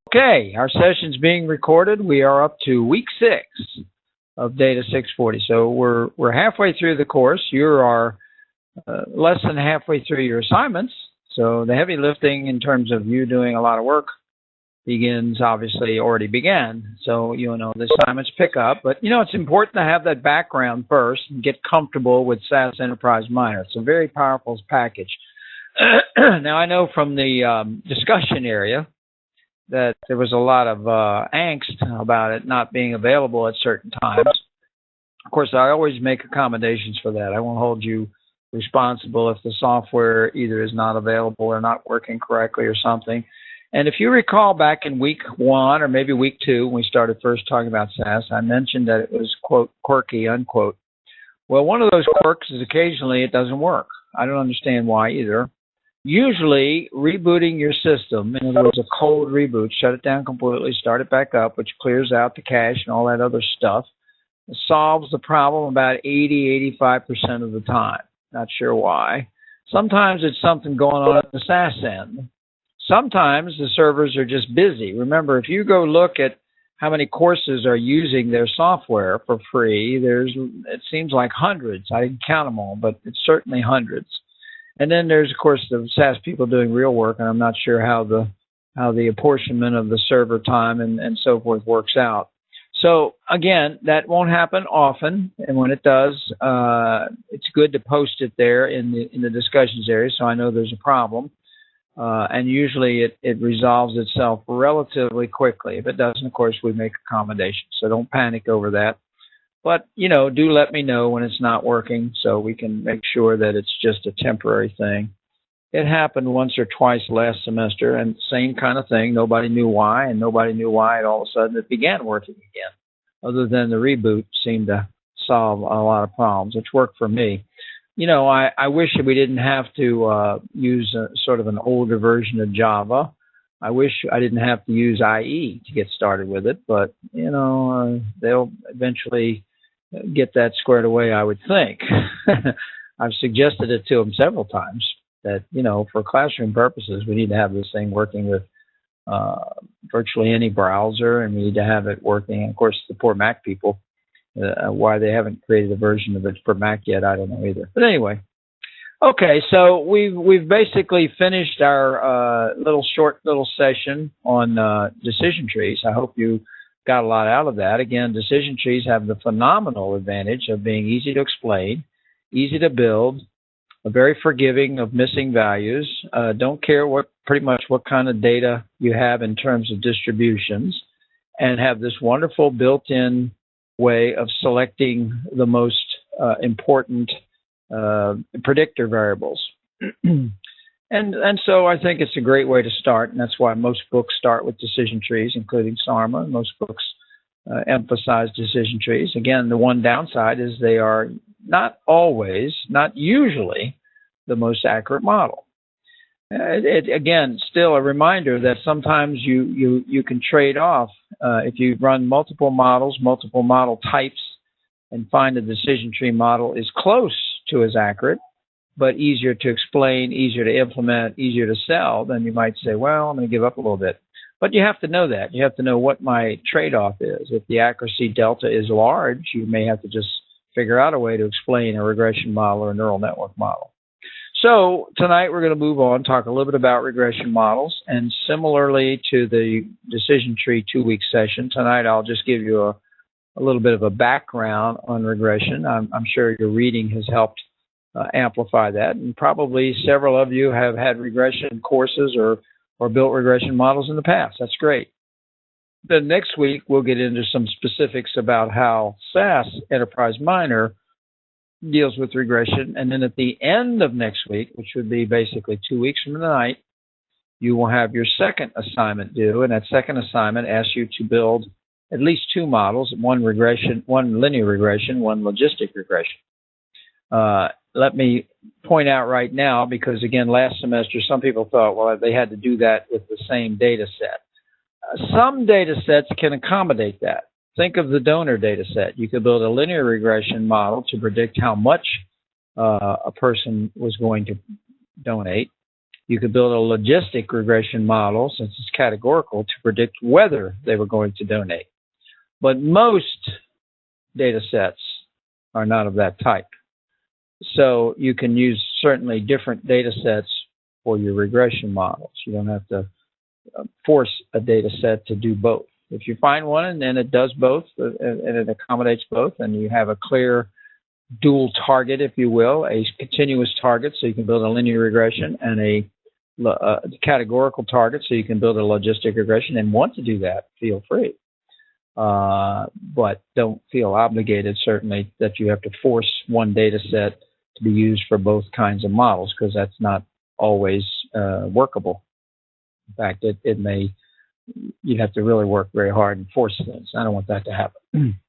Okay, our session's being recorded. We are up to week 6 of Data640. So we're halfway through the course. You are less than halfway through your assignments. So the heavy lifting in terms of you doing a lot of work already began. So, the assignments pick up. But, it's important to have that background first and get comfortable with SAS Enterprise Minor. It's a very powerful package. Now, I know from the discussion area that there was a lot of angst about it not being available at certain times. Of course, I always make accommodations for that. I won't hold you responsible if the software either is not available or not working correctly or something. And if you recall back in week 1 or maybe week 2 when we started first talking about SAS, I mentioned that it was, quote, quirky, unquote. Well, one of those quirks is occasionally it doesn't work. I don't understand why either. Usually, rebooting your system, in other words, a cold reboot, shut it down completely, start it back up, which clears out the cache and all that other stuff, solves the problem about 80–85% of the time. Not sure why. Sometimes it's something going on at the SAS end. Sometimes the servers are just busy. Remember, if you go look at how many courses are using their software for free, it seems like hundreds. I didn't count them all, but it's certainly hundreds. And then there's, of course, the SAS people doing real work, and I'm not sure how the apportionment of the server time and so forth works out. So, again, that won't happen often, and when it does, it's good to post it there in the discussions area so I know there's a problem. And usually it resolves itself relatively quickly. If it doesn't, of course, we make accommodations, so don't panic over that. But, do let me know when it's not working so we can make sure that it's just a temporary thing. It happened once or twice last semester, and same kind of thing. Nobody knew why, and nobody knew why all of a sudden it began working again, other than the reboot seemed to solve a lot of problems, which worked for me. I wish we didn't have to use sort of an older version of Java. I wish I didn't have to use IE to get started with it, but, they'll eventually get that squared away, I would think. I've suggested it to them several times that, for classroom purposes, we need to have this thing working with virtually any browser, and we need to have it working. And of course, the poor Mac people, why they haven't created a version of it for Mac yet, I don't know either. But anyway, okay, so we've basically finished our short little session on decision trees. I hope you got a lot out of that. Again, decision trees have the phenomenal advantage of being easy to explain, easy to build, very forgiving of missing values, don't care pretty much what kind of data you have in terms of distributions, and have this wonderful built-in way of selecting the most important predictor variables. And so I think it's a great way to start, and that's why most books start with decision trees, including SARMA. Most books emphasize decision trees. Again, the one downside is they are not always, not usually, the most accurate model. Again, still a reminder that sometimes you can trade off. If you run multiple model types, and find the decision tree model is close to as accurate, but easier to explain, easier to implement, easier to sell, then you might say, well, I'm going to give up a little bit. But you have to know that. You have to know what my trade-off is. If the accuracy delta is large, you may have to just figure out a way to explain a regression model or a neural network model. So tonight we're going to move on, talk a little bit about regression models, and similarly to the decision tree 2-week session, tonight I'll just give you a little bit of a background on regression. I'm sure your reading has helped amplify that, and probably several of you have had regression courses or built regression models in the past. That's great. Then next week we'll get into some specifics about how SAS Enterprise Minor deals with regression, and then at the end of next week, which would be basically 2 weeks from tonight, you will have your second assignment due, and that second assignment asks you to build at least 2 models, one linear regression, one logistic regression. Let me point out right now, because again, last semester, some people thought, well, they had to do that with the same data set. Some data sets can accommodate that. Think of the donor data set. You could build a linear regression model to predict how much a person was going to donate. You could build a logistic regression model, since it's categorical, to predict whether they were going to donate. But most data sets are not of that type. So you can use certainly different data sets for your regression models. You don't have to force a data set to do both. If you find one and then it does both and it accommodates both, and you have a clear dual target, if you will, a continuous target so you can build a linear regression, and a categorical target so you can build a logistic regression, and want to do that, feel free. But don't feel obligated, certainly, that you have to force one data set to be used for both kinds of models, because that's not always workable. In fact, it may, you'd have to really work very hard and force things. I don't want that to happen.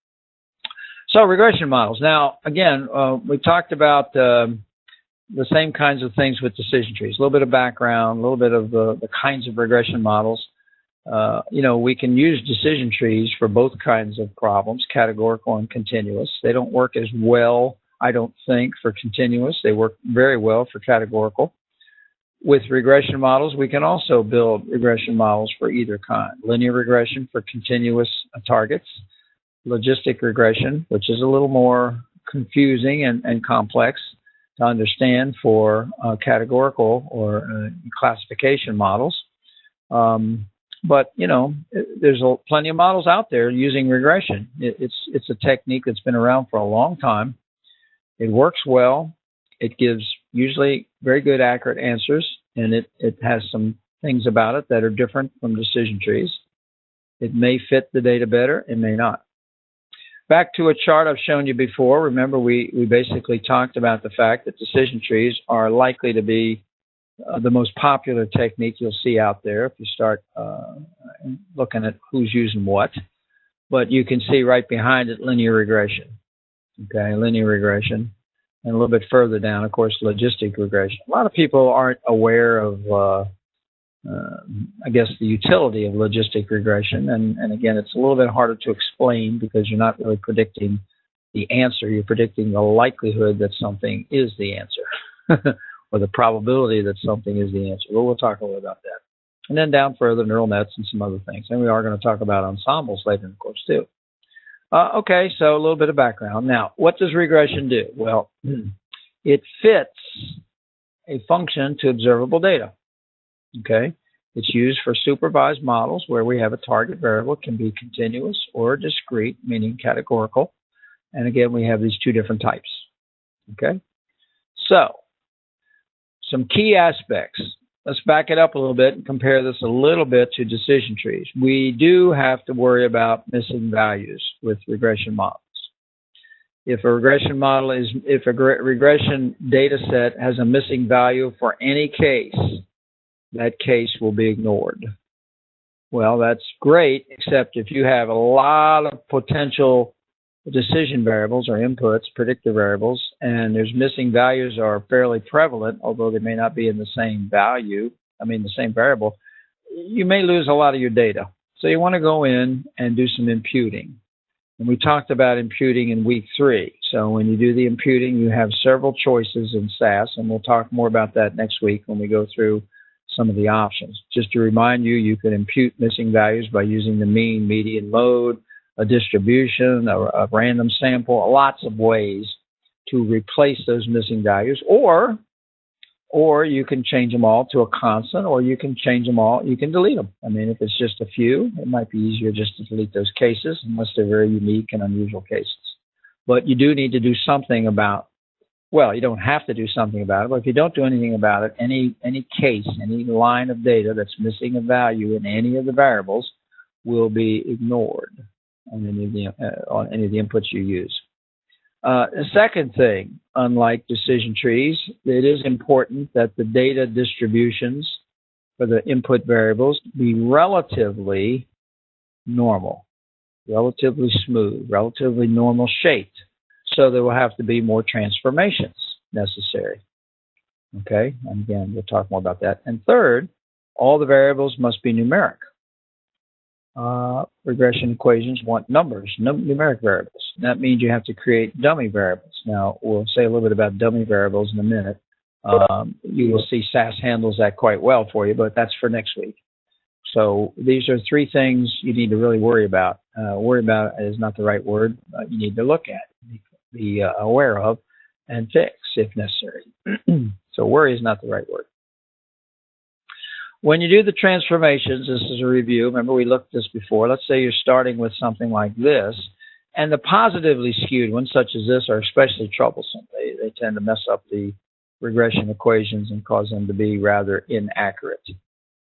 So regression models. Now, again, we talked about the same kinds of things with decision trees. A little bit of background, a little bit of the kinds of regression models. You know, we can use decision trees for both kinds of problems, categorical and continuous. They don't work as well, I don't think, for continuous. They work very well for categorical. With regression models, we can also build regression models for either kind. Linear regression for continuous targets. Logistic regression, which is a little more confusing and complex to understand for categorical or classification models. But, you know, there's plenty of models out there using regression. It's a technique that's been around for a long time. It works well. It gives usually very good, accurate answers, and it has some things about it that are different from decision trees. It may fit the data better, it may not. Back to a chart I've shown you before. Remember, we basically talked about the fact that decision trees are likely to be the most popular technique you'll see out there if you start looking at who's using what. But you can see right behind it linear regression. Okay, linear regression. And a little bit further down, of course, logistic regression. A lot of people aren't aware of, I guess, the utility of logistic regression. And again, it's a little bit harder to explain because you're not really predicting the answer. You're predicting the likelihood that something is the answer or the probability that something is the answer. Well, we'll talk a little about that. And then down further, neural nets and some other things. And we are going to talk about ensembles later in the course, too. Okay, so a little bit of background. Now, what does regression do? Well, it fits a function to observable data. Okay, it's used for supervised models where we have a target variable. It can be continuous or discrete, meaning categorical. And again, we have these two different types. Okay, so some key aspects. Let's back it up a little bit and compare this a little bit to decision trees. We do have to worry about missing values with regression models. If a regression model is, if a regression data set has a missing value for any case, that case will be ignored. Well, that's great, except if you have a lot of potential decision variables or inputs, predictor variables, and there's missing values are fairly prevalent, although they may not be in the same value, the same variable, you may lose a lot of your data. So you want to go in and do some imputing. And we talked about imputing in week 3. So when you do the imputing, you have several choices in SAS, and we'll talk more about that next week when we go through some of the options. Just to remind you, you can impute missing values by using the mean, median, mode, a distribution, a random sample, lots of ways to replace those missing values, or you can change them all to a constant, or you can change them all, you can delete them. I mean, if it's just a few, it might be easier just to delete those cases unless they're very unique and unusual cases. But you do need to do something about, well, you don't have to do something about it, but if you don't do anything about it, any case, any line of data that's missing a value in any of the variables will be ignored on any of the inputs you use. The second thing, unlike decision trees, it is important that the data distributions for the input variables be relatively normal, relatively smooth, relatively normal shaped. So there will have to be more transformations necessary. Okay, and again, we'll talk more about that. And third, all the variables must be numeric. Regression equations want numbers, numeric variables. That means you have to create dummy variables. Now, we'll say a little bit about dummy variables in a minute. you will see SAS handles that quite well for you, but that's for next week. So these are three things you need to really worry about. Worry about is not the right word. You need to look at, be aware of, and fix if necessary. So worry is not the right word. When you do the transformations, this is a review. Remember, we looked at this before. Let's say you're starting with something like this, and the positively skewed ones, such as this, are especially troublesome. They tend to mess up the regression equations and cause them to be rather inaccurate.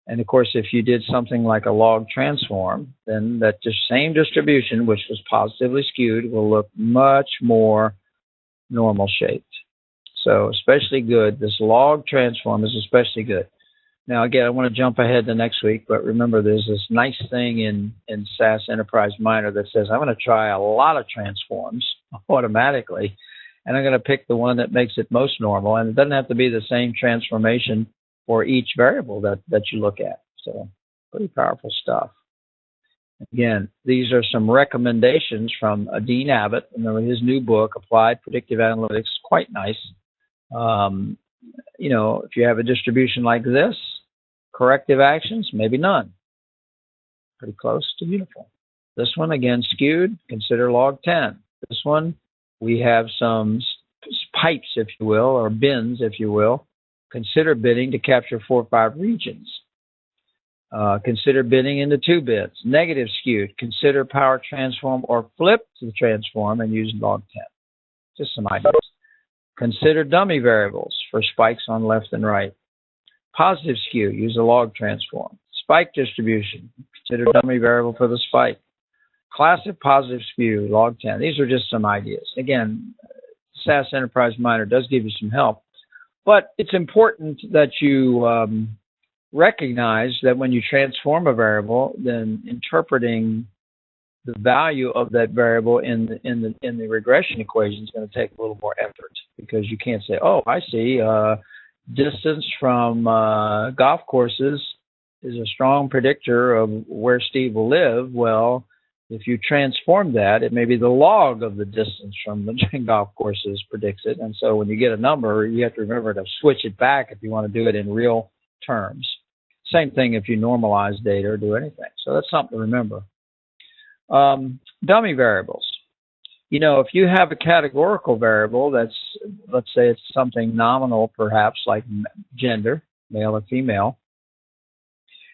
And of course, if you did something like a log transform, then that same distribution, which was positively skewed, will look much more normal shaped. So especially good. This log transform is especially good. Now, again, I want to jump ahead to next week, but remember there's this nice thing in SAS Enterprise Minor that says I'm going to try a lot of transforms automatically, and I'm going to pick the one that makes it most normal, and it doesn't have to be the same transformation for each variable that you look at. So pretty powerful stuff. Again, these are some recommendations from Dean Abbott. Remember his new book, Applied Predictive Analytics, quite nice. You know, if you have a distribution like this, corrective actions, maybe none. Pretty close to beautiful. This one, again, skewed, consider log 10. This one, we have some pipes, if you will, or bins, if you will. Consider binning to capture 4 or 5 regions. Consider binning into 2 bins. Negative skewed. Consider power transform or flip to the transform and use log 10. Just some ideas. Consider dummy variables for spikes on left and right. Positive skew. Use a log transform. Spike distribution. Consider dummy variable for the spike. Classic positive skew, log 10. These are just some ideas. Again, SAS Enterprise Minor does give you some help. But it's important that you recognize that when you transform a variable, then interpreting the value of that variable in the regression equation is going to take a little more effort, because you can't say, oh, I see, distance from golf courses is a strong predictor of where Steve will live. Well, if you transform that, it may be the log of the distance from the golf courses predicts it. And so when you get a number, you have to remember to switch it back if you want to do it in real terms. Same thing if you normalize data or do anything. So that's something to remember. Dummy variables. You know, if you have a categorical variable that's, let's say it's something nominal, perhaps like gender, male or female,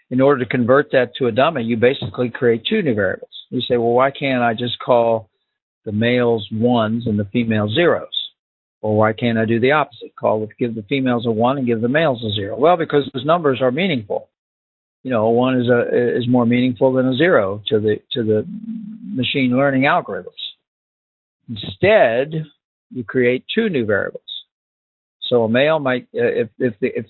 in order to convert that to a dummy, you basically create 2 new variables. You say, well, why can't I just call the males 1s and the females 0s? Or why can't I do the opposite? Give the females a 1 and give the males a 0. Well, because those numbers are meaningful. You know, a 1 is more meaningful than a 0 to the machine learning algorithms. Instead, you create 2 new variables. So a male might, if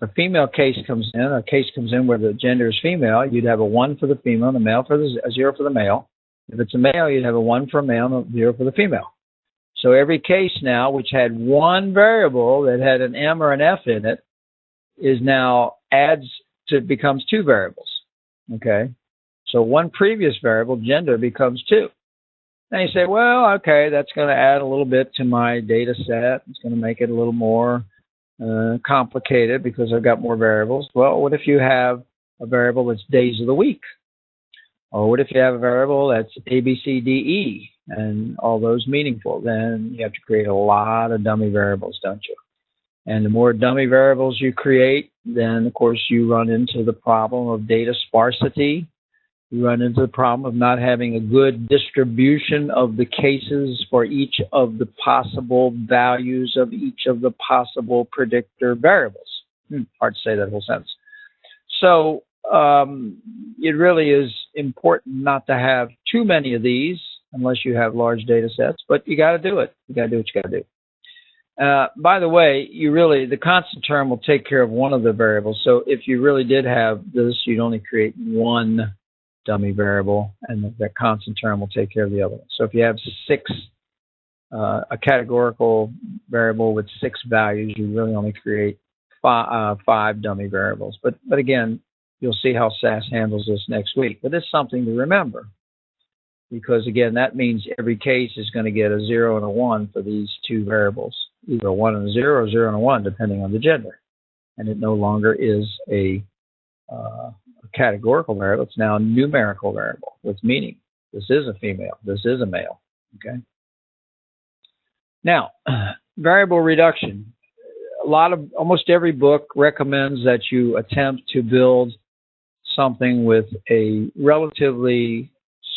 a female case comes in, a case comes in where the gender is female, you'd have a 1 for the female and a 0 for the male. If it's a male, you'd have a 1 for a male and a 0 for the female. So every case now, which had 1 variable that had an M or an F in it, is now becomes 2 variables. Okay, so 1 previous variable, gender, becomes 2. Now you say, well, okay, that's going to add a little bit to my data set. It's going to make it a little more complicated because I've got more variables. Well, what if you have a variable that's days of the week? Or what if you have a variable that's A, B, C, D, E, and all those meaningful? Then you have to create a lot of dummy variables, don't you? And the more dummy variables you create, then, of course, you run into the problem of data sparsity. You run into the problem of not having a good distribution of the cases for each of the possible values of each of the possible predictor variables. Hard to say that whole sentence. So it really is important not to have too many of these unless you have large data sets, but you got to do it. You got to do what you got to do. By the way, the constant term will take care of one of the variables. So if you really did have this, you'd only create 1 dummy variable, and that constant term will take care of the other one. So if you have 6, a categorical variable with 6 values, you really only create 5 dummy variables. But again, you'll see how SAS handles this next week. But it's something to remember, because again, that means every case is going to get a 0 and a 1 for these 2 variables. either a 1 and a 0 or 0 and a 1, depending on the gender. And it no longer is a categorical variable. It's now a numerical variable with meaning. This is a female. This is a male. Okay. Now, variable reduction. Almost every book recommends that you attempt to build something with a relatively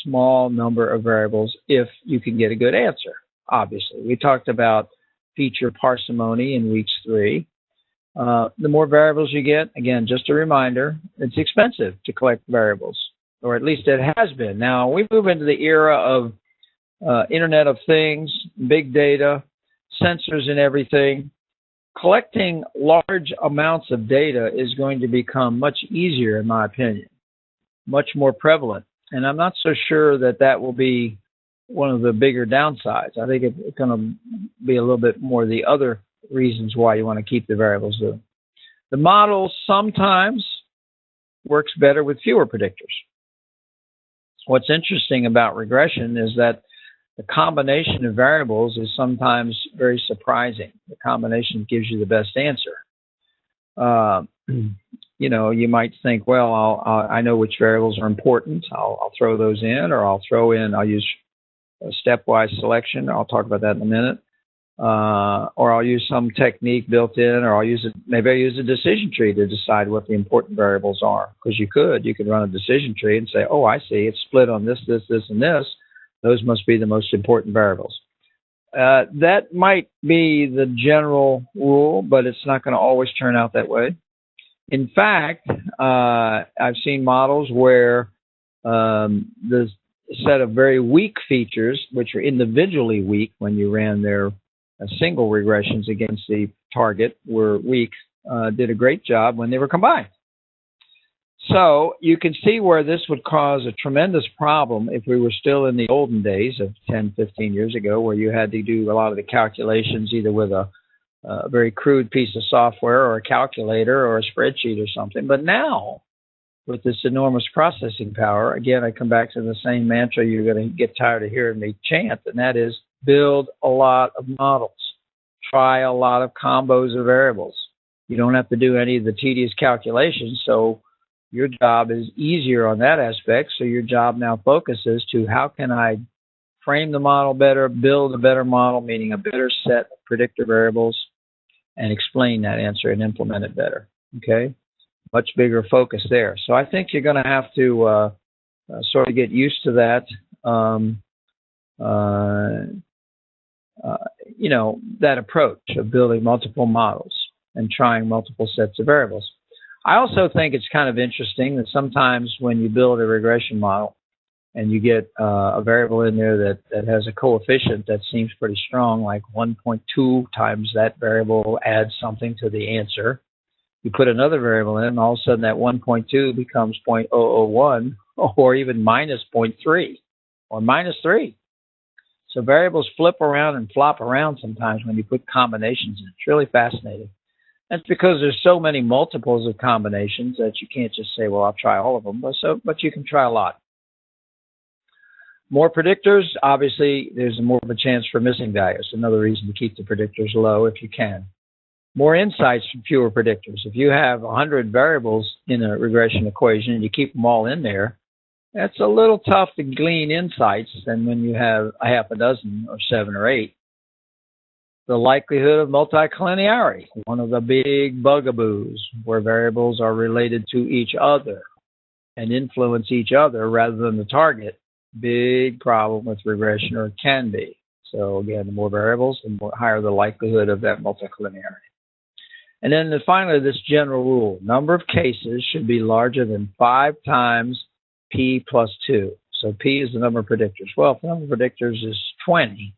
small number of variables if you can get a good answer. Obviously, we talked about feature parsimony in weeks 3. The more variables you get, again, just a reminder, it's expensive to collect variables, or at least it has been. Now, we move into the era of Internet of Things, big data, sensors and everything. Collecting large amounts of data is going to become much easier, in my opinion, much more prevalent. And I'm not so sure that that will be one of the bigger downsides. I think it's going to be a little bit more the other reasons why you want to keep the variables low. The model sometimes works better with fewer predictors. What's interesting about regression is that the combination of variables is sometimes very surprising. The combination gives you the best answer. You know, you might think, well, I know which variables are important. I'll throw those in, or I'll use a stepwise selection. I'll talk about that in a minute. Or I'll use some technique built in, or maybe I use a decision tree to decide what the important variables are. Because you could run a decision tree and say, oh, I see, it's split on this, this, this, and this. Those must be the most important variables. That might be the general rule, but it's not going to always turn out that way. In fact, I've seen models where the set of very weak features, which are individually weak when you ran their single regressions against the target, were weak, did a great job when they were combined. So you can see where this would cause a tremendous problem if we were still in the olden days of 10, 15 years ago, where you had to do a lot of the calculations either with a very crude piece of software or a calculator or a spreadsheet or something. But now, with this enormous processing power, again, I come back to the same mantra you're going to get tired of hearing me chant, and that is build a lot of models. Try a lot of combos of variables. You don't have to do any of the tedious calculations, so your job is easier on that aspect. So your job now focuses to how can I frame the model better, build a better model, meaning a better set of predictor variables, and explain that answer and implement it better. Okay? Much bigger focus there. So I think you're going to have to sort of get used to that, you know, that approach of building multiple models and trying multiple sets of variables. I also think it's kind of interesting that sometimes when you build a regression model and you get a variable in there that has a coefficient that seems pretty strong, like 1.2 times that variable adds something to the answer. You put another variable in, and all of a sudden that 1.2 becomes 0.001 or even minus 0.3 or minus 3. So variables flip around and flop around sometimes when you put combinations in. It's really fascinating. That's because there's so many multiples of combinations that you can't just say, well, I'll try all of them. But you can try a lot. More predictors, obviously, there's more of a chance for missing values. Another reason to keep the predictors low if you can. More insights from fewer predictors. If you have 100 variables in a regression equation and you keep them all in there, that's a little tough to glean insights than when you have a half a dozen or 7 or 8. The likelihood of multicollinearity, one of the big bugaboos, where variables are related to each other and influence each other rather than the target. Big problem with regression, or it can be. So again, the more variables, the higher the likelihood of that multicollinearity. And then finally, this general rule: number of cases should be larger than 5 times p plus 2. So p is the number of predictors. Well, if the number of predictors is 20,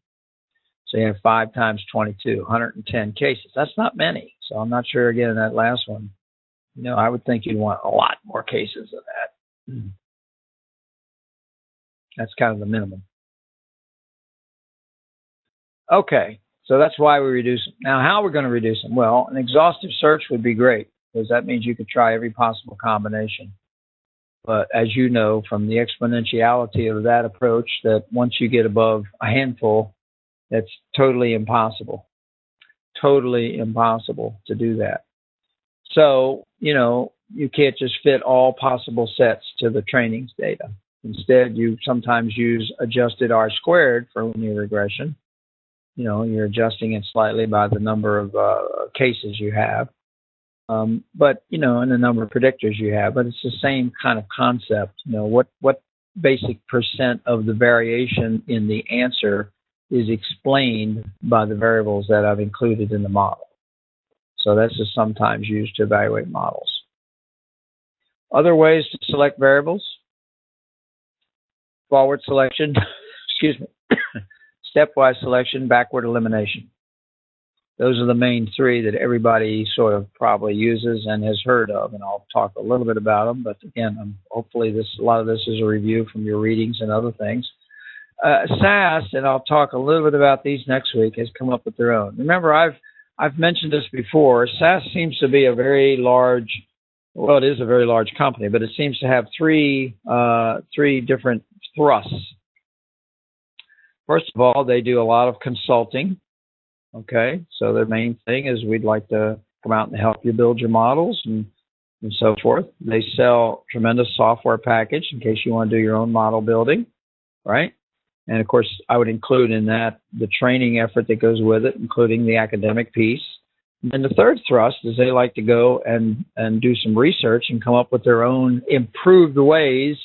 so you have 5 times 22, 110 cases. That's not many. So I'm not sure, again, that last one. You know, I would think you'd want a lot more cases of that. That's kind of the minimum. Okay, so that's why we reduce them. Now, how we're going to reduce them? Well, an exhaustive search would be great, because that means you could try every possible combination. But as you know from the exponentiality of that approach, that once you get above a handful, that's totally impossible. totally impossible to do that. So, you can't just fit all possible sets to the trainings data. Instead, you sometimes use adjusted R-squared for linear regression. You're adjusting it slightly by the number of cases you have, and the number of predictors you have. But it's the same kind of concept. What basic percent of the variation in the answer is explained by the variables that I've included in the model. So that's just sometimes used to evaluate models. Other ways to select variables: forward selection, excuse me, stepwise selection, backward elimination. Those are the main three that everybody sort of probably uses and has heard of, and I'll talk a little bit about them. But again, hopefully a lot of this is a review from your readings and other things. SAS, and I'll talk a little bit about these next week, has come up with their own. Remember, I've mentioned this before. SAS seems to be a very large, well, it is a very large company, but it seems to have three different thrusts. First of all, they do a lot of consulting. Okay, so their main thing is we'd like to come out and help you build your models and so forth. They sell tremendous software package in case you want to do your own model building, right? And of course, I would include in that the training effort that goes with it, including the academic piece. And the third thrust is they like to go and do some research and come up with their own improved ways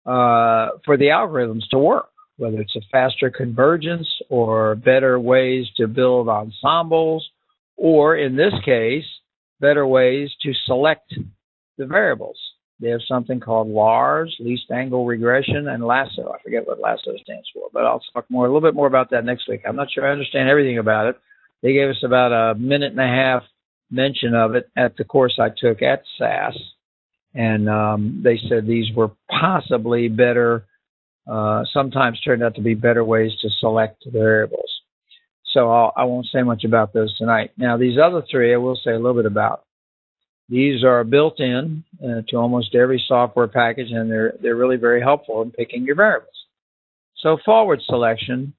for the algorithms to work, whether it's a faster convergence or better ways to build ensembles, or in this case, better ways to select the variables. They have something called LARS, least angle regression, and LASSO. I forget what LASSO stands for, but I'll talk a little bit more about that next week. I'm not sure I understand everything about it. They gave us about a minute and a half mention of it at the course I took at SAS, and they said these were possibly better, sometimes turned out to be better ways to select the variables. So I won't say much about those tonight. Now, these other three I will say a little bit about. These are built in to almost every software package, and they're really very helpful in picking your variables. So forward selection,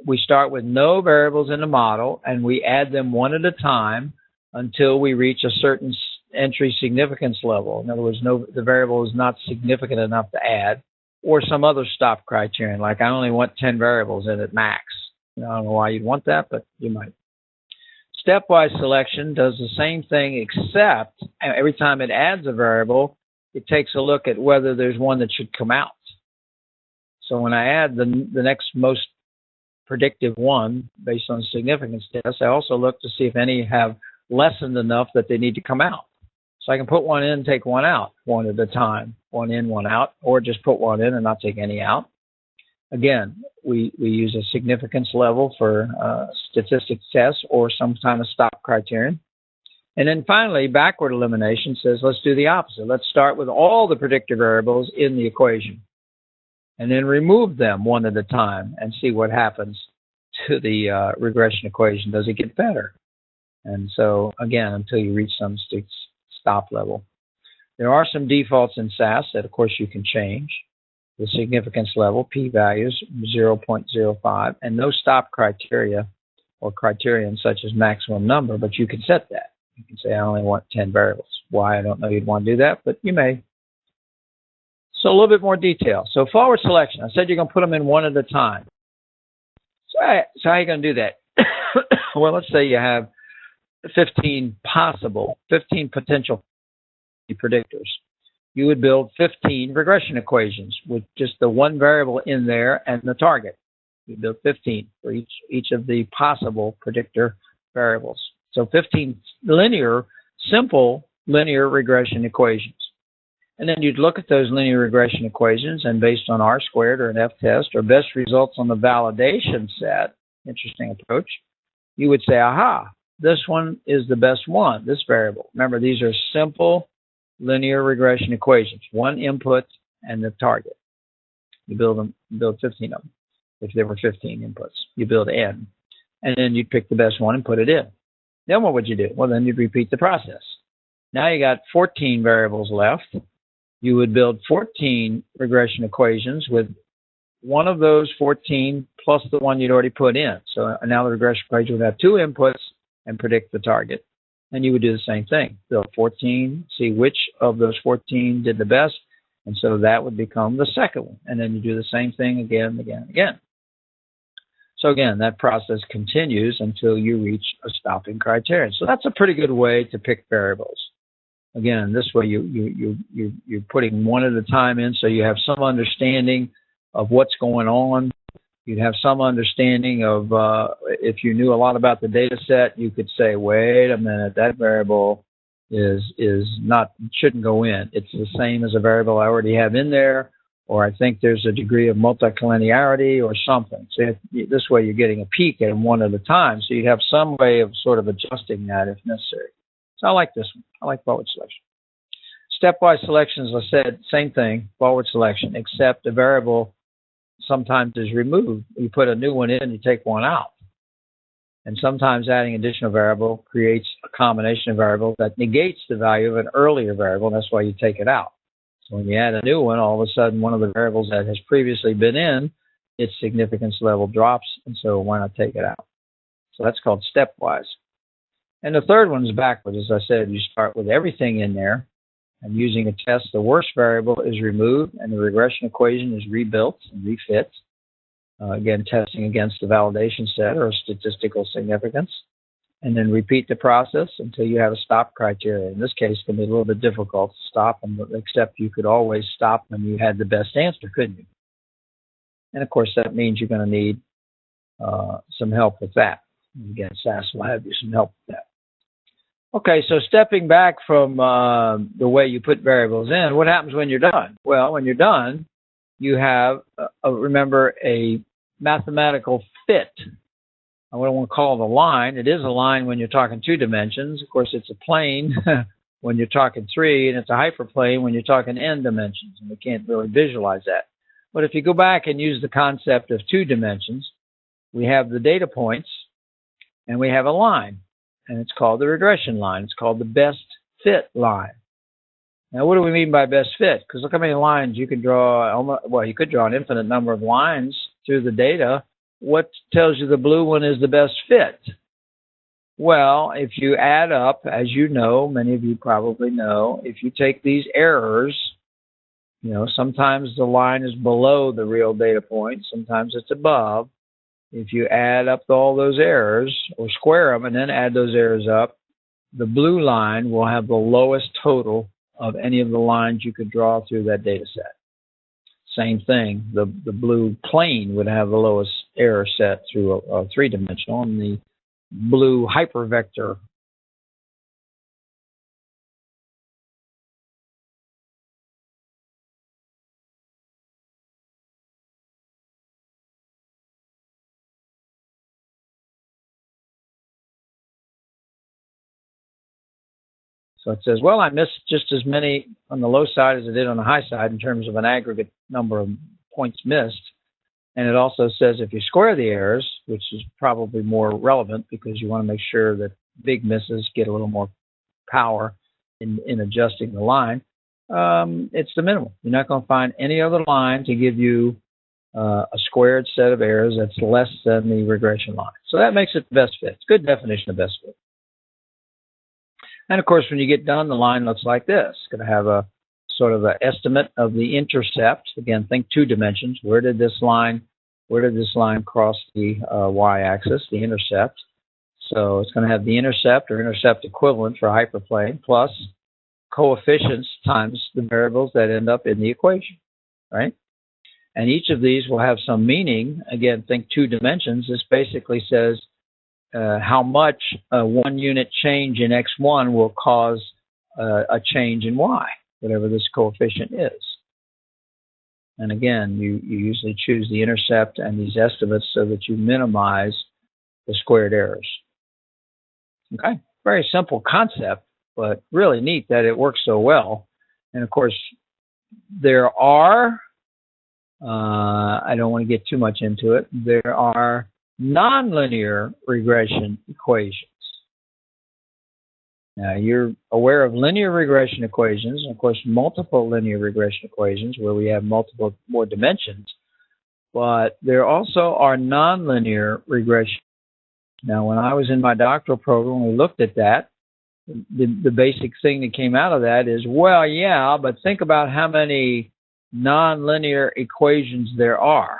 we start with no variables in the model, and we add them one at a time until we reach a certain entry significance level. In other words, the variable is not significant enough to add, or some other stop criterion, like I only want 10 variables in it max. I don't know why you'd want that, but you might. Stepwise selection does the same thing, except every time it adds a variable, it takes a look at whether there's one that should come out. So when I add the next most predictive one based on significance test, I also look to see if any have lessened enough that they need to come out. So I can put one in, take one out, one at a time, one in, one out, or just put one in and not take any out. Again, we use a significance level for statistics tests or some kind of stop criterion. And then finally, backward elimination says, let's do the opposite. Let's start with all the predictor variables in the equation and then remove them one at a time and see what happens to the regression equation. Does it get better? And so, again, until you reach some stop level. There are some defaults in SAS that, of course, you can change. The significance level, p-values, 0.05, and no stop criteria or criterion such as maximum number, but you can set that. You can say, I only want 10 variables. Why? I don't know you'd want to do that, but you may. So a little bit more detail. So forward selection, I said you're going to put them in one at a time. So how are you going to do that? Well, let's say you have 15 potential predictors. You would build 15 regression equations with just the one variable in there and the target. You build 15 for each of the possible predictor variables. So 15 simple linear regression equations. And then you'd look at those linear regression equations, and based on R-squared or an F-test or best results on the validation set, interesting approach, you would say, aha, this one is the best one, this variable. Remember, these are simple linear regression equations, one input and the target. You build 15 of them. If there were 15 inputs, you build n, and then you'd pick the best one and put it in. Then what would you do? Well, then you'd repeat the process. Now you got 14 variables left. You would build 14 regression equations with one of those 14 plus the one you'd already put in. So now the regression equation would have two inputs and predict the target. And you would do the same thing. Build 14, see which of those 14 did the best, and so that would become the second one. And then you do the same thing again, again, again. So again, that process continues until you reach a stopping criterion. So that's a pretty good way to pick variables. Again, this way you're putting one at a time in, so you have some understanding of what's going on. You'd have some understanding of, if you knew a lot about the data set, you could say, wait a minute, that variable shouldn't go in. It's the same as a variable I already have in there, or I think there's a degree of multicollinearity or something. So this way you're getting a peek at them one at a time, so you'd have some way of sort of adjusting that if necessary. So I like this one. I like forward selection. Stepwise selection, as I said, same thing, forward selection, except a variable sometimes is removed. You put a new one in, you take one out. And sometimes adding additional variable creates a combination of variables that negates the value of an earlier variable, and that's why you take it out. So when you add a new one, all of a sudden one of the variables that has previously been in, its significance level drops, and so why not take it out? So that's called stepwise. And the third one is backwards. As I said, you start with everything in there, and using a test, the worst variable is removed, and the regression equation is rebuilt and refit. Again, testing against the validation set or statistical significance. And then repeat the process until you have a stop criteria. In this case, it can be a little bit difficult to stop, except you could always stop when you had the best answer, couldn't you? And of course, that means you're going to need some help with that. Again, SAS will have you some help with that. Okay, so stepping back from the way you put variables in, what happens when you're done? Well, when you're done, you have, remember, a mathematical fit. I don't want to call it a line. It is a line when you're talking 2 dimensions. Of course, it's a plane when you're talking 3, and it's a hyperplane when you're talking n dimensions, and we can't really visualize that. But if you go back and use the concept of 2 dimensions, we have the data points, and we have a line. And it's called the regression line. It's called the best fit line. Now, what do we mean by best fit? Because look how many lines you can draw. Well, you could draw an infinite number of lines through the data. What tells you the blue one is the best fit? Well, if you add up, as you know, many of you probably know, if you take these errors, you know, sometimes the line is below the real data point. Sometimes it's above. If you add up all those errors, or square them and then add those errors up, the blue line will have the lowest total of any of the lines you could draw through that data set. Same thing, the blue plane would have the lowest error set through a 3-dimensional, and the blue hypervector So it says, well, I missed just as many on the low side as I did on the high side in terms of an aggregate number of points missed. And it also says if you square the errors, which is probably more relevant because you want to make sure that big misses get a little more power in adjusting the line, it's the minimal. You're not going to find any other line to give you a squared set of errors that's less than the regression line. So that makes it the best fit. It's a good definition of best fit. And of course, when you get done, the line looks like this. It's going to have a sort of an estimate of the intercept. Again, think 2 dimensions. Where did this line cross the y-axis, the intercept? So it's going to have the intercept or intercept equivalent for hyperplane plus coefficients times the variables that end up in the equation, right? And each of these will have some meaning. Again, think 2 dimensions. This basically says how much 1 unit change in x1 will cause a change in y, whatever this coefficient is. And again, you usually choose the intercept and these estimates so that you minimize the squared errors. Okay, very simple concept, but really neat that it works so well. And of course, there are, I don't want to get too much into it, there are nonlinear regression equations. Now, you're aware of linear regression equations, and of course, multiple linear regression equations where we have more dimensions, but there also are nonlinear regression Now, when I was in my doctoral program, we looked at that. The basic thing that came out of that is, well, yeah, but think about how many nonlinear equations there are.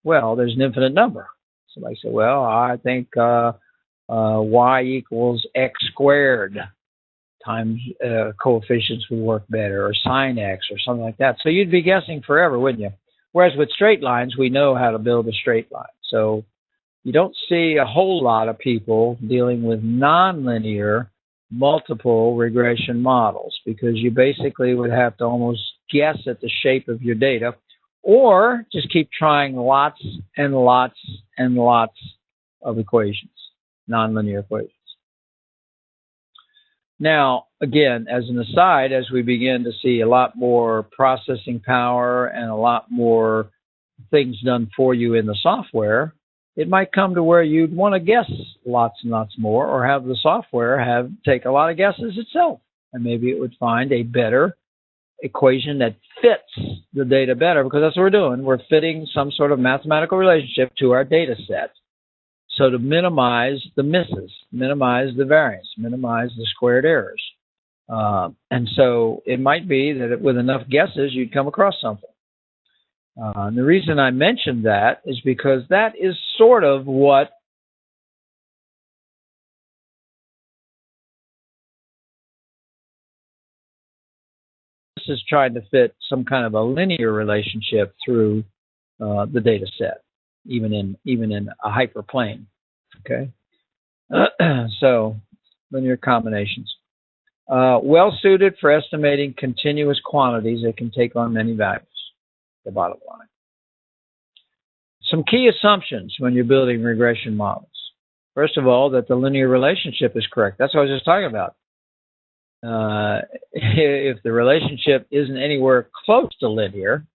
Well, there's an infinite number. Somebody said, well, I think y equals x squared times coefficients would work better, or sine x, or something like that. So you'd be guessing forever, wouldn't you? Whereas with straight lines, we know how to build a straight line. So you don't see a whole lot of people dealing with nonlinear multiple regression models, because you basically would have to almost guess at the shape of your data, or just keep trying lots and lots and lots of equations, nonlinear equations. Now, again, as an aside, as we begin to see a lot more processing power and a lot more things done for you in the software, it might come to where you'd want to guess lots and lots more, or have the software take a lot of guesses itself. And maybe it would find a better equation that fits the data better, because that's what we're doing. We're fitting some sort of mathematical relationship to our data set. So to minimize the misses, minimize the variance, minimize the squared errors. And so it might be that with enough guesses, you'd come across something. And the reason I mentioned that is because that is sort of what this is trying to fit some kind of a linear relationship through the data set, even in a hyperplane. Okay, so linear combinations, well suited for estimating continuous quantities that can take on many values. The bottom line. Some key assumptions when you're building regression models. First of all, that the linear relationship is correct. That's what I was just talking about. If the relationship isn't anywhere close to linear,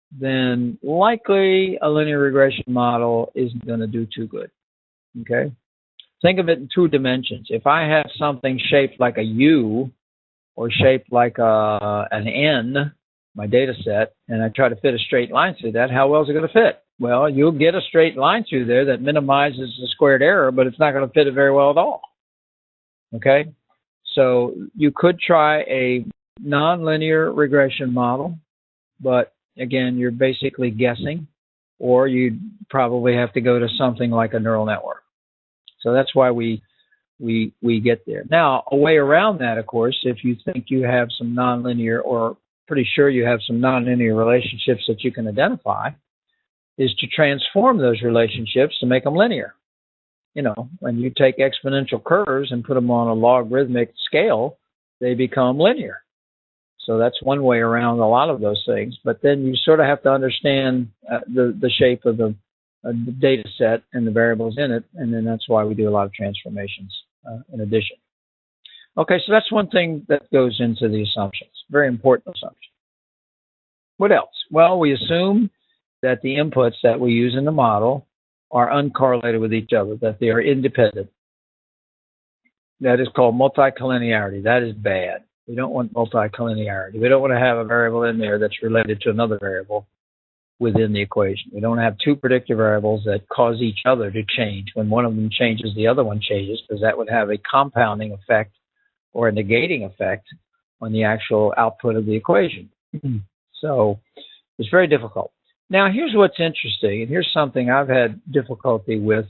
then likely a linear regression model isn't going to do too good. Okay? Think of it in two dimensions. If I have something shaped like a U or shaped like an N, my data set, and I try to fit a straight line through that, how well is it going to fit? Well, you'll get a straight line through there that minimizes the squared error, but it's not going to fit it very well at all. Okay? So you could try a nonlinear regression model, but again, you're basically guessing, or you'd probably have to go to something like a neural network. So that's why we get there. Now, a way around that, of course, if you think you have some nonlinear, or pretty sure you have some nonlinear relationships that you can identify, is to transform those relationships to make them linear. You know, when you take exponential curves and put them on a logarithmic scale, they become linear. So that's one way around a lot of those things. But then you sort of have to understand the shape of the data set and the variables in it, and then that's why we do a lot of transformations in addition. Okay, so that's one thing that goes into the assumptions. Very important assumption. What else? Well, we assume that the inputs that we use in the model are uncorrelated with each other, that they are independent. That is called multicollinearity. That is bad. We don't want multicollinearity. We don't want to have a variable in there that's related to another variable within the equation. We don't have two predictor variables that cause each other to change. When one of them changes, the other one changes, because that would have a compounding effect or a negating effect on the actual output of the equation. So it's very difficult. Now, here's what's interesting, and here's something I've had difficulty with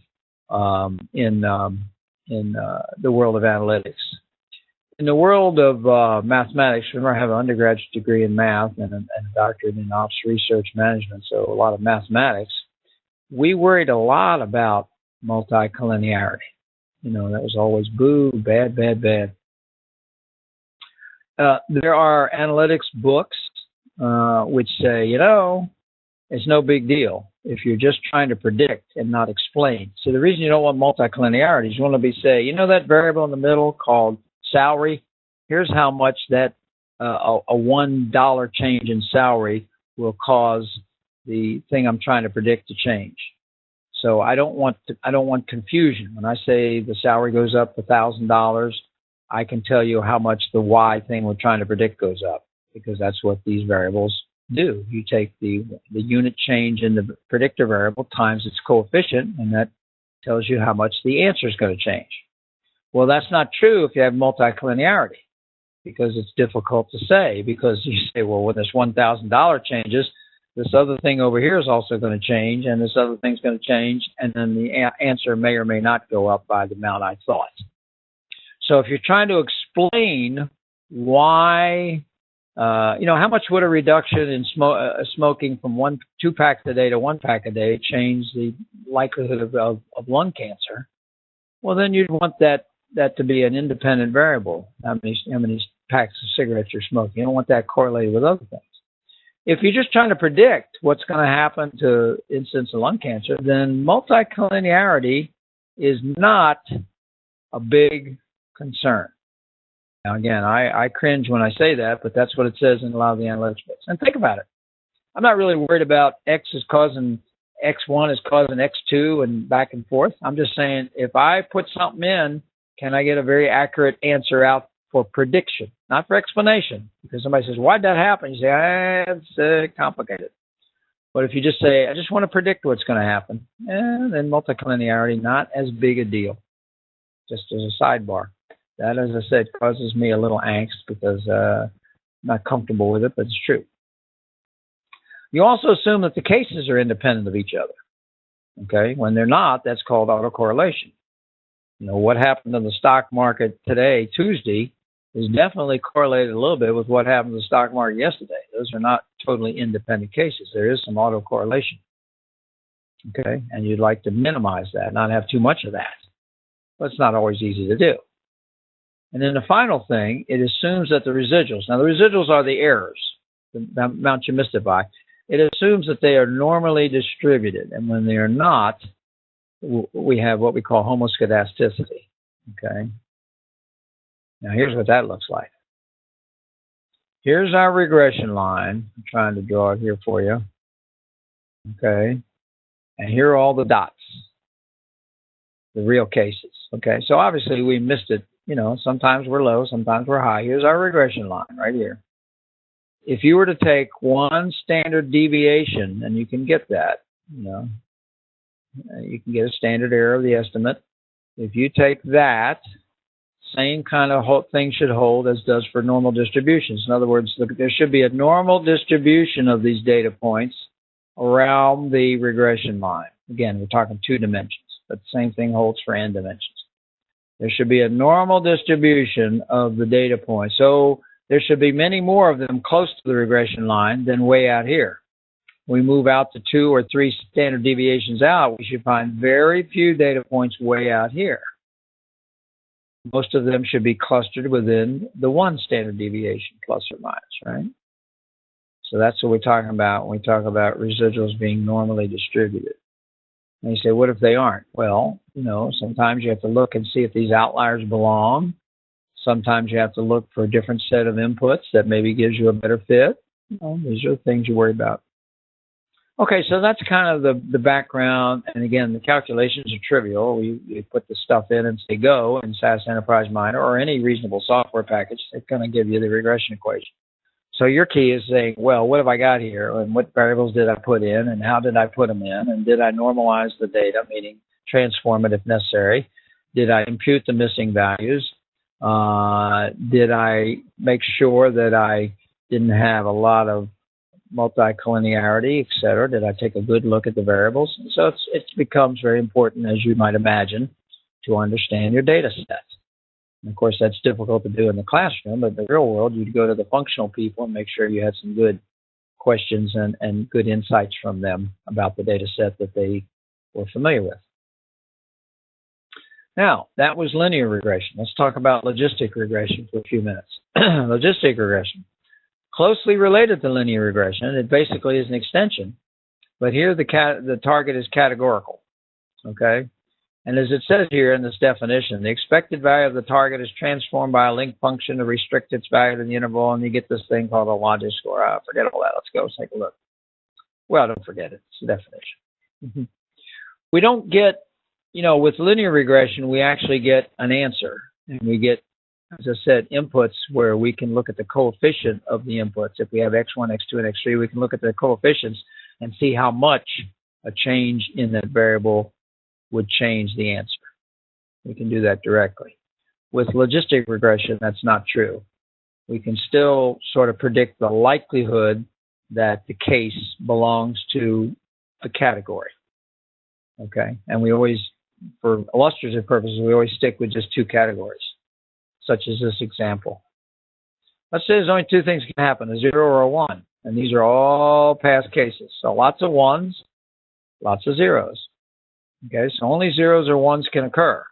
in the world of analytics. In the world of mathematics, remember I have an undergraduate degree in math and a doctorate in ops research management, so a lot of mathematics. We worried a lot about multicollinearity. You know, that was always boo, bad, bad, bad. There are analytics books which say, you know, it's no big deal if you're just trying to predict and not explain. So the reason you don't want multicollinearity is you want to say, you know that variable in the middle called salary? Here's how much that a $1 change in salary will cause the thing I'm trying to predict to change. So I don't want confusion. When I say the salary goes up $1,000, I can tell you how much the Y thing we're trying to predict goes up, because that's what these variables do. You take the unit change in the predictor variable times its coefficient, and that tells you how much the answer is going to change. Well, that's not true if you have multicollinearity, because it's difficult to say, because you say, well, when this $1,000 changes, this other thing over here is also going to change, and this other thing's going to change, and then the answer may or may not go up by the amount I thought. So if you're trying to explain why, how much would a reduction in smoking from 2 packs a day to 1 pack a day change the likelihood of lung cancer? Well, then you'd want that to be an independent variable. How many packs of cigarettes you're smoking? You don't want that correlated with other things. If you're just trying to predict what's going to happen to incidence of lung cancer, then multicollinearity is not a big concern. Now, again, I cringe when I say that, but that's what it says in a lot of the analytics books. And think about it. I'm not really worried about X is causing X1 is causing X2 and back and forth. I'm just saying, if I put something in, can I get a very accurate answer out for prediction, not for explanation? Because somebody says, why'd that happen? You say, it's complicated. But if you just say, I just want to predict what's going to happen, then multicollinearity, not as big a deal. Just as a sidebar. That, as I said, causes me a little angst because I'm not comfortable with it, but it's true. You also assume that the cases are independent of each other. Okay? When they're not, that's called autocorrelation. What happened in the stock market today, Tuesday, is definitely correlated a little bit with what happened in the stock market yesterday. Those are not totally independent cases. There is some autocorrelation. Okay? And you'd like to minimize that, not have too much of that. But it's not always easy to do. And then the final thing, it assumes that the residuals, now the residuals are the errors, the amount you missed it by. It assumes that they are normally distributed. And when they are not, we have what we call homoscedasticity. Okay. Now here's what that looks like. Here's our regression line. I'm trying to draw it here for you. Okay. And here are all the dots, the real cases. Okay. So obviously we missed it. Sometimes we're low, sometimes we're high. Here's our regression line right here. If you were to take one standard deviation, and you can get that, you can get a standard error of the estimate. If you take that, same kind of thing should hold as does for normal distributions. In other words, there should be a normal distribution of these data points around the regression line. Again, we're talking 2 dimensions, but the same thing holds for n dimensions. There should be a normal distribution of the data points. So there should be many more of them close to the regression line than way out here. We move out to 2 or 3 standard deviations out, we should find very few data points way out here. Most of them should be clustered within the 1 standard deviation, plus or minus, right? So that's what we're talking about when we talk about residuals being normally distributed. And you say, what if they aren't? Well, sometimes you have to look and see if these outliers belong. Sometimes you have to look for a different set of inputs that maybe gives you a better fit. These are the things you worry about. Okay, so that's kind of the background. And again, the calculations are trivial. You put the stuff in and say go in SAS Enterprise Miner or any reasonable software package. It's going to give you the regression equation. So your key is saying, well, what have I got here? And what variables did I put in? And how did I put them in? And did I normalize the data, meaning transform it if necessary? Did I impute the missing values? Did I make sure that I didn't have a lot of multicollinearity, et cetera? Did I take a good look at the variables? So it becomes very important, as you might imagine, to understand your data set. And of course, that's difficult to do in the classroom, but in the real world, you'd go to the functional people and make sure you had some good questions and good insights from them about the data set that they were familiar with. Now, that was linear regression. Let's talk about logistic regression for a few minutes. Logistic regression. Closely related to linear regression, it basically is an extension, but here the target is categorical, okay? And as it says here in this definition, the expected value of the target is transformed by a link function to restrict its value to the interval, and you get this thing called a logistic score. Forget all that. Let's go take a look. Well, don't forget it. It's the definition. We don't get, with linear regression, we actually get an answer. And we get, as I said, inputs where we can look at the coefficient of the inputs. If we have X1, X2, and X3, we can look at the coefficients and see how much a change in that variable would change the answer. We can do that directly. With logistic regression, that's not true. We can still sort of predict the likelihood that the case belongs to a category. Okay, and we always, for illustrative purposes, we always stick with just two categories, such as this example. Let's say there's only two things can happen, a 0 or a 1, and these are all past cases. So lots of 1s, lots of 0s. Okay, so only 0s or 1s can occur.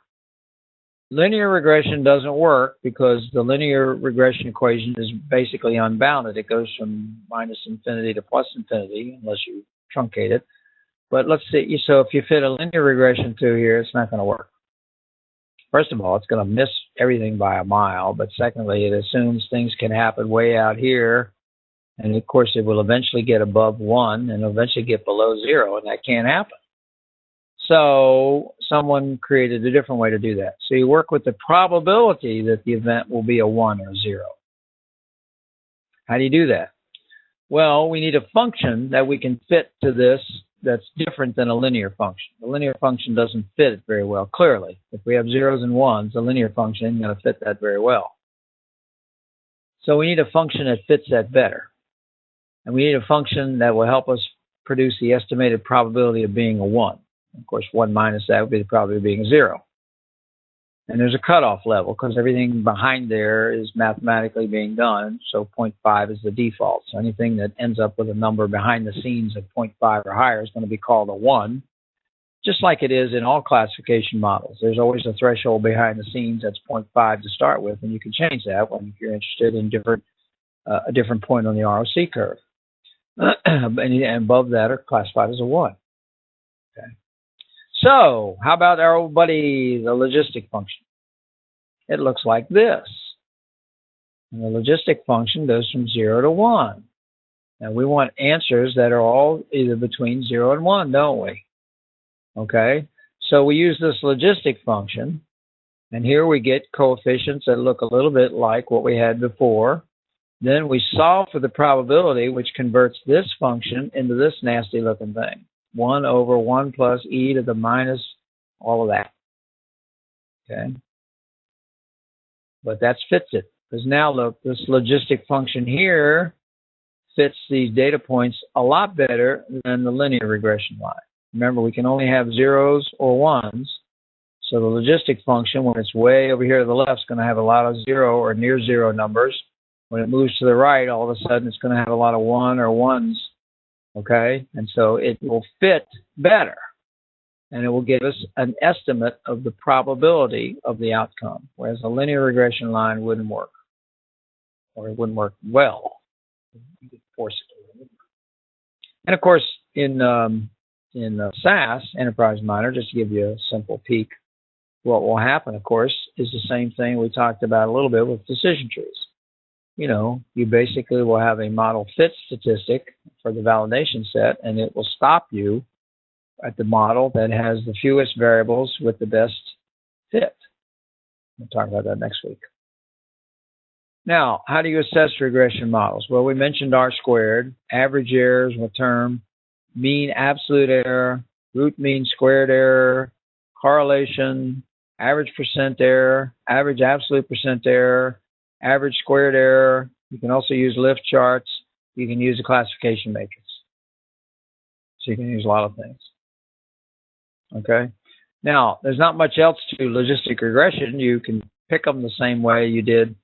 Linear regression doesn't work because the linear regression equation is basically unbounded. It goes from minus infinity to plus infinity, unless you truncate it. But let's see, so if you fit a linear regression through here, it's not going to work. First of all, it's going to miss everything by a mile, but secondly, it assumes things can happen way out here, and of course it will eventually get above 1 and eventually get below 0, and that can't happen. So someone created a different way to do that. So you work with the probability that the event will be a 1 or 0. How do you do that? Well, we need a function that we can fit to this that's different than a linear function. The linear function doesn't fit it very well, clearly. If we have 0s and 1s, the linear function isn't going to fit that very well. So we need a function that fits that better. And we need a function that will help us produce the estimated probability of being a 1. Of course, 1 minus that would be the probability of being 0. And there's a cutoff level because everything behind there is mathematically being done, so 0.5 is the default. So anything that ends up with a number behind the scenes of 0.5 or higher is going to be called a 1, just like it is in all classification models. There's always a threshold behind the scenes that's 0.5 to start with, and you can change that if you're interested in a different point on the ROC curve. And above that are classified as a 1. Okay. So, how about our old buddy, the logistic function? It looks like this. And the logistic function goes from 0 to 1. Now, we want answers that are all either between 0 and 1, don't we? Okay, so we use this logistic function, and here we get coefficients that look a little bit like what we had before. Then we solve for the probability, which converts this function into this nasty-looking thing. 1 over 1 plus e to the minus all of that. Okay? But that fits it. Because now look, this logistic function here fits these data points a lot better than the linear regression line. Remember, we can only have 0s or 1s. So the logistic function, when it's way over here to the left, is going to have a lot of 0 or near 0 numbers. When it moves to the right, all of a sudden it's going to have a lot of 1 or 1s. Okay, and so it will fit better, and it will give us an estimate of the probability of the outcome, whereas a linear regression line wouldn't work, or it wouldn't work well. You could force it. And of course, in SAS, Enterprise Miner, just to give you a simple peek, what will happen, of course, is the same thing we talked about a little bit with decision trees. You know, you basically will have a model fit statistic for the validation set, and it will stop you at the model that has the fewest variables with the best fit. We'll talk about that next week. Now, how do you assess regression models? Well, we mentioned R-squared, average errors with term, mean absolute error, root mean squared error, correlation, average percent error, average absolute percent error, average squared error. You can also use lift charts. You can use a classification matrix. So you can use a lot of things. Okay. Now, there's not much else to logistic regression. You can pick them the same way you did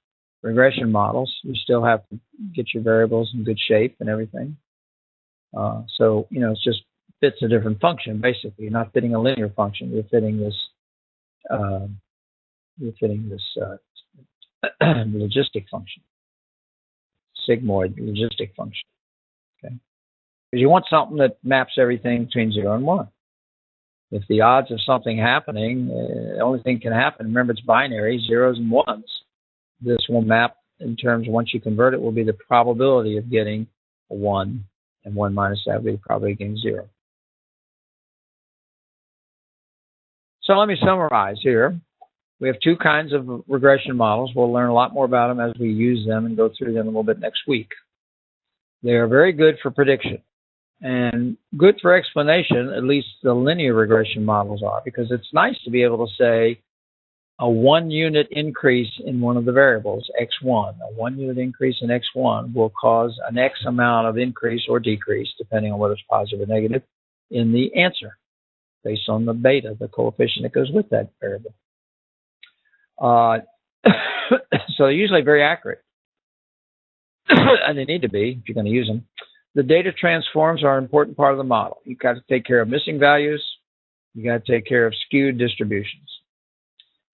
regression models. You still have to get your variables in good shape and everything. So, you know, it just fits a different function, basically. You're not fitting a linear function. You're fitting this logistic function, sigmoid logistic function. Okay, because you want something that maps everything between 0 and 1. If the odds of something happening, the only thing can happen, remember it's binary, 0s and 1s. This will map in terms, once you convert it, will be the probability of getting a 1, and 1 minus that will be the probability of getting 0. So let me summarize here. We have two kinds of regression models. We'll learn a lot more about them as we use them and go through them a little bit next week. They are very good for prediction. and good for explanation, at least the linear regression models are, because it's nice to be able to say a 1 unit increase in one of the variables, x1. A 1 unit increase in x1 will cause an x amount of increase or decrease, depending on whether it's positive or negative, in the answer, based on the beta, the coefficient that goes with that variable. So they're usually very accurate, and they need to be if you're going to use them. The data transforms are an important part of the model. You've got to take care of missing values. You've got to take care of skewed distributions.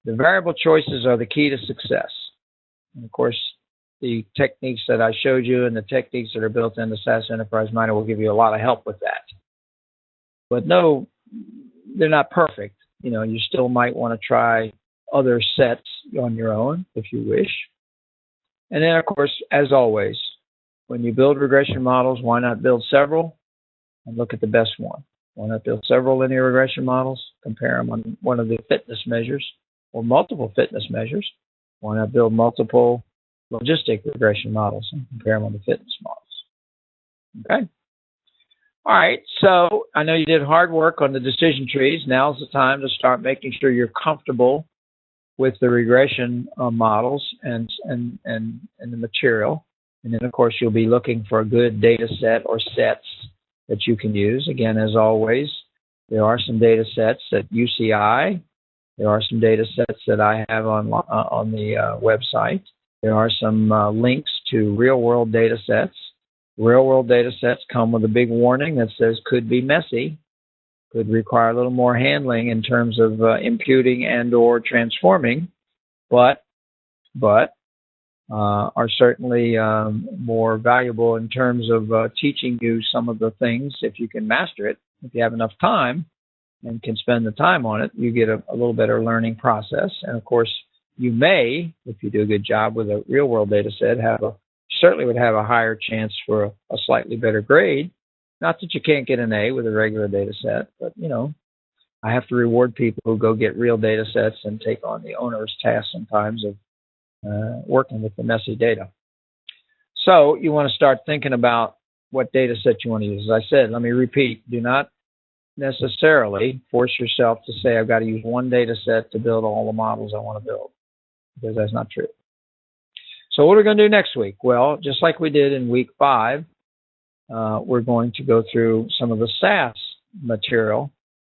The variable choices are the key to success. And of course, the techniques that I showed you and the techniques that are built into SAS Enterprise Miner will give you a lot of help with that. But no, they're not perfect. You know, you still might want to try other sets on your own if you wish. And then, of course, as always, when you build regression models, why not build several and look at the best one? Why not build several linear regression models, compare them on one of the fitness measures or multiple fitness measures? Why not build multiple logistic regression models and compare them on the fitness models? Okay. All right, so I know you did hard work on the decision trees. Now's the time to start making sure you're comfortable with the regression models and the material. And then, of course, you'll be looking for a good data set or sets that you can use. Again, as always, there are some data sets at UCI. There are some data sets that I have on the website. There are some links to real-world data sets. Real-world data sets come with a big warning that says could be messy, could require a little more handling in terms of imputing and or transforming, but are certainly more valuable in terms of teaching you some of the things. If you can master it, if you have enough time and can spend the time on it, you get a little better learning process. And of course, you may, if you do a good job with a real-world data set, certainly would have a higher chance for a slightly better grade. Not that you can't get an A with a regular data set, but, you know, I have to reward people who go get real data sets and take on the onerous task sometimes of working with the messy data. So you want to start thinking about what data set you want to use. As I said, let me repeat, do not necessarily force yourself to say, I've got to use one data set to build all the models I want to build, because that's not true. So what are we going to do next week? Well, just like we did in week 5, we're going to go through some of the SAS material,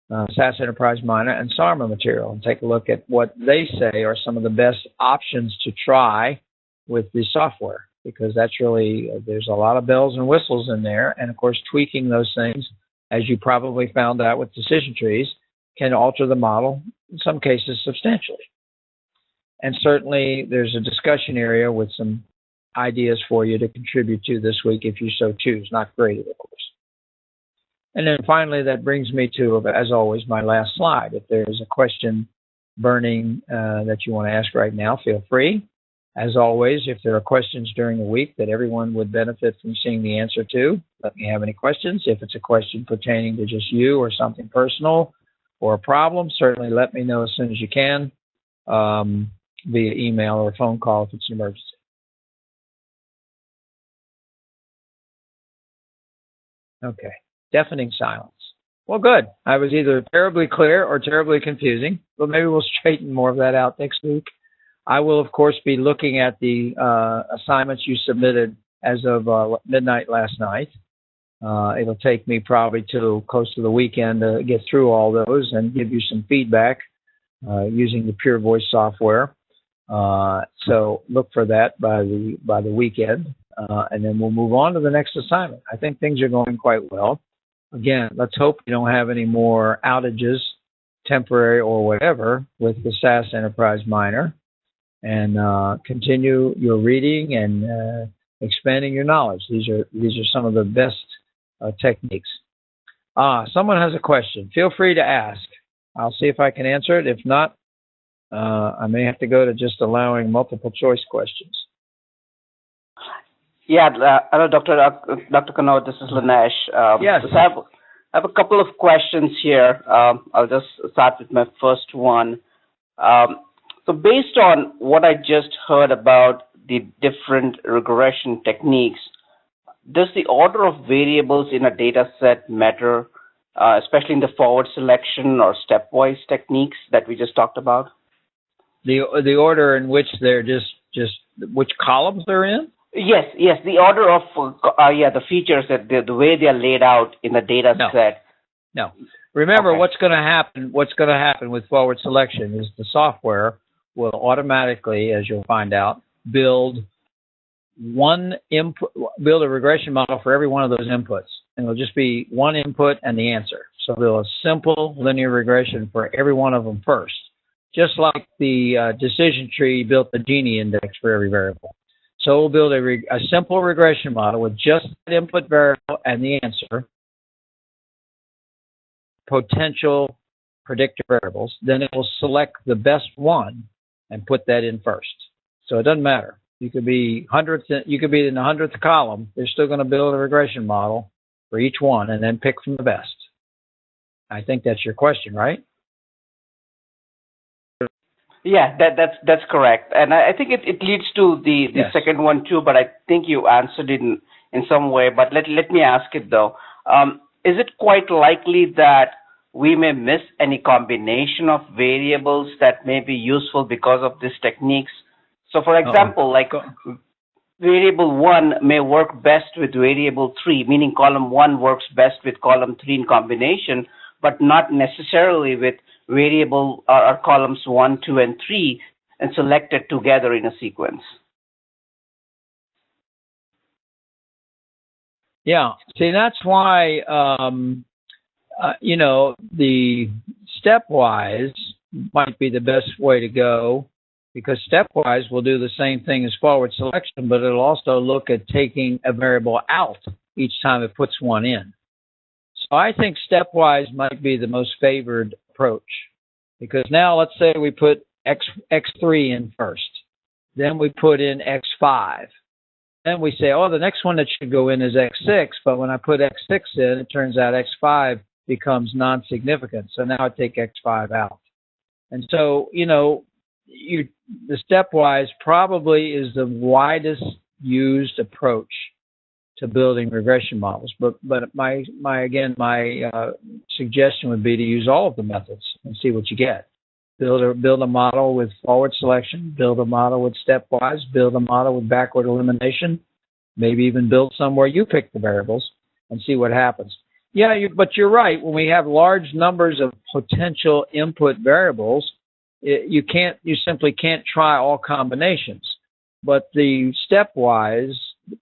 SAS Enterprise Miner and SARMA material, and take a look at what they say are some of the best options to try with the software, because that's really, there's a lot of bells and whistles in there, and of course tweaking those things, as you probably found out with decision trees, can alter the model, in some cases substantially. And certainly there's a discussion area with some ideas for you to contribute to this week if you so choose, not graded, of course. And then finally, that brings me to, as always, my last slide. If there's a question burning that you want to ask right now, feel free. As always, if there are questions during the week that everyone would benefit from seeing the answer to, let me have any questions. If it's a question pertaining to just you or something personal or a problem, certainly let me know as soon as you can. Via email or phone call if it's an emergency. Okay, deafening silence. Well, good. I was either terribly clear or terribly confusing, but maybe we'll straighten more of that out next week. I will, of course, be looking at the assignments you submitted as of midnight last night. It'll take me probably till close to the weekend to get through all those and give you some feedback using the Pure Voice software. So look for that by the weekend, and then we'll move on to the next assignment. I think things are going quite well. Again, let's hope you don't have any more outages, temporary or whatever, with the SAS Enterprise Miner, and continue your reading and expanding your knowledge. These are some of the best techniques. Someone has a question. Feel free to ask. I'll see if I can answer it. If not, I may have to go to just allowing multiple choice questions. Yeah, hello, Dr. Kanawat, this is Lanesh. Yes. So I have a couple of questions here. I'll just start with my first one. So based on what I just heard about the different regression techniques, does the order of variables in a data set matter, especially in the forward selection or stepwise techniques that we just talked about? The order in which they're just which columns they're in? Yes, the order of the features, that the way they are laid out in the data set. No. Remember, Okay. what's going to happen with forward selection is the software will automatically, as you'll find out, build a regression model for every one of those inputs, and it'll just be one input and the answer. So build a simple linear regression for every one of them first, just like the decision tree built the Gini index for every variable. So we'll build a simple regression model with just that input variable and the answer, potential predictor variables. Then it will select the best one and put that in first. So it doesn't matter. You could be you could be in the 100th column. They're still going to build a regression model for each one and then pick from the best. I think that's your question, right? Yeah, that's correct, and I think it leads to the Yes. second one too. But I think you answered it in some way. But let me ask it though. Is it quite likely that we may miss any combination of variables that may be useful because of these techniques? So, for example, like variable 1 may work best with variable 3, meaning column 1 works best with column 3 in combination, but not necessarily with variable or columns 1, 2, and 3 and selected together in a sequence. Yeah. See, that's why, the stepwise might be the best way to go, because stepwise will do the same thing as forward selection, but it'll also look at taking a variable out each time it puts one in. So I think stepwise might be the most favored approach, because now let's say we put X3 in first, then we put in X5. Then we say, oh, the next one that should go in is X6, but when I put X6 in, it turns out X5 becomes non-significant. So now I take X5 out. And so, the stepwise probably is the widest used approach to building regression models. But my suggestion would be to use all of the methods and see what you get. Build a model with forward selection, build a model with stepwise, build a model with backward elimination, maybe even build some where you pick the variables and see what happens. Yeah, but you're right. When we have large numbers of potential input variables, you simply can't try all combinations. But the stepwise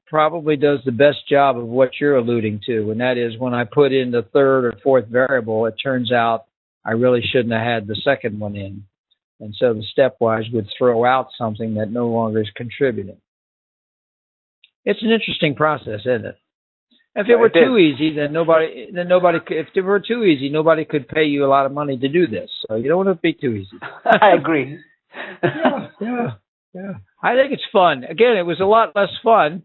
probably does the best job of what you're alluding to, and that is when I put in the third or fourth variable, it turns out I really shouldn't have had the second one in. And so the stepwise would throw out something that no longer is contributing. It's an interesting process, isn't it? If it were too easy, nobody could pay you a lot of money to do this. So you don't want it to be too easy. I agree. Yeah. I think it's fun. Again, it was a lot less fun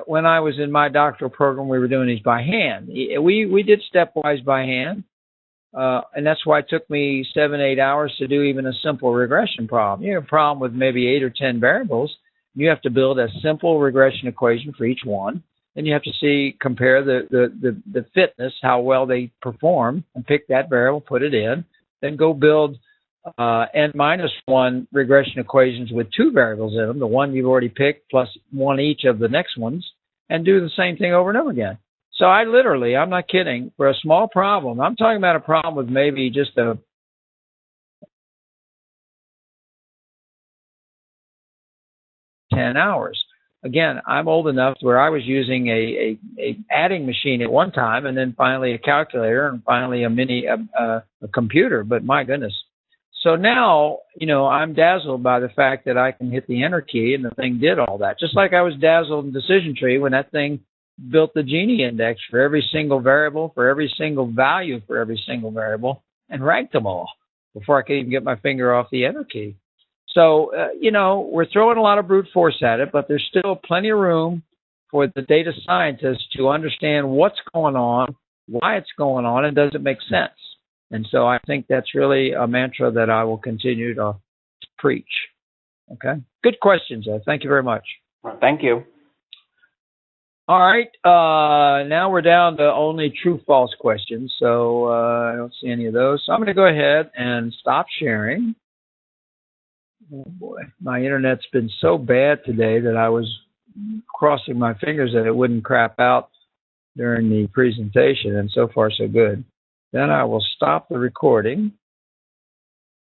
when I was in my doctoral program. We were doing these by hand. We did stepwise by hand. And that's why it took me 7-8 hours to do even a simple regression problem. You have a problem with maybe 8 or 10 variables. You have to build a simple regression equation for each one. And you have to compare the fitness, how well they perform, and pick that variable, put it in, then go build n-1 regression equations with 2 variables in them, the one you've already picked plus one each of the next ones, and do the same thing over and over again. So I'm not kidding, for a small problem, I'm talking about a problem with maybe just 10 hours. Again, I'm old enough where I was using a adding machine at one time, and then finally a calculator, and finally a computer, but my goodness. So now, I'm dazzled by the fact that I can hit the enter key and the thing did all that. Just like I was dazzled in Decision Tree when that thing built the Gini index for every single variable, for every single value for every single variable, and ranked them all before I could even get my finger off the enter key. So, we're throwing a lot of brute force at it, but there's still plenty of room for the data scientists to understand what's going on, why it's going on, and does it make sense. And so I think that's really a mantra that I will continue to preach. Okay? Good questions, Ed. Thank you very much. Thank you. All right. Now we're down to only true-false questions, so I don't see any of those. So I'm going to go ahead and stop sharing. Oh boy, my internet's been so bad today that I was crossing my fingers that it wouldn't crap out during the presentation, and so far so good. Then I will stop the recording.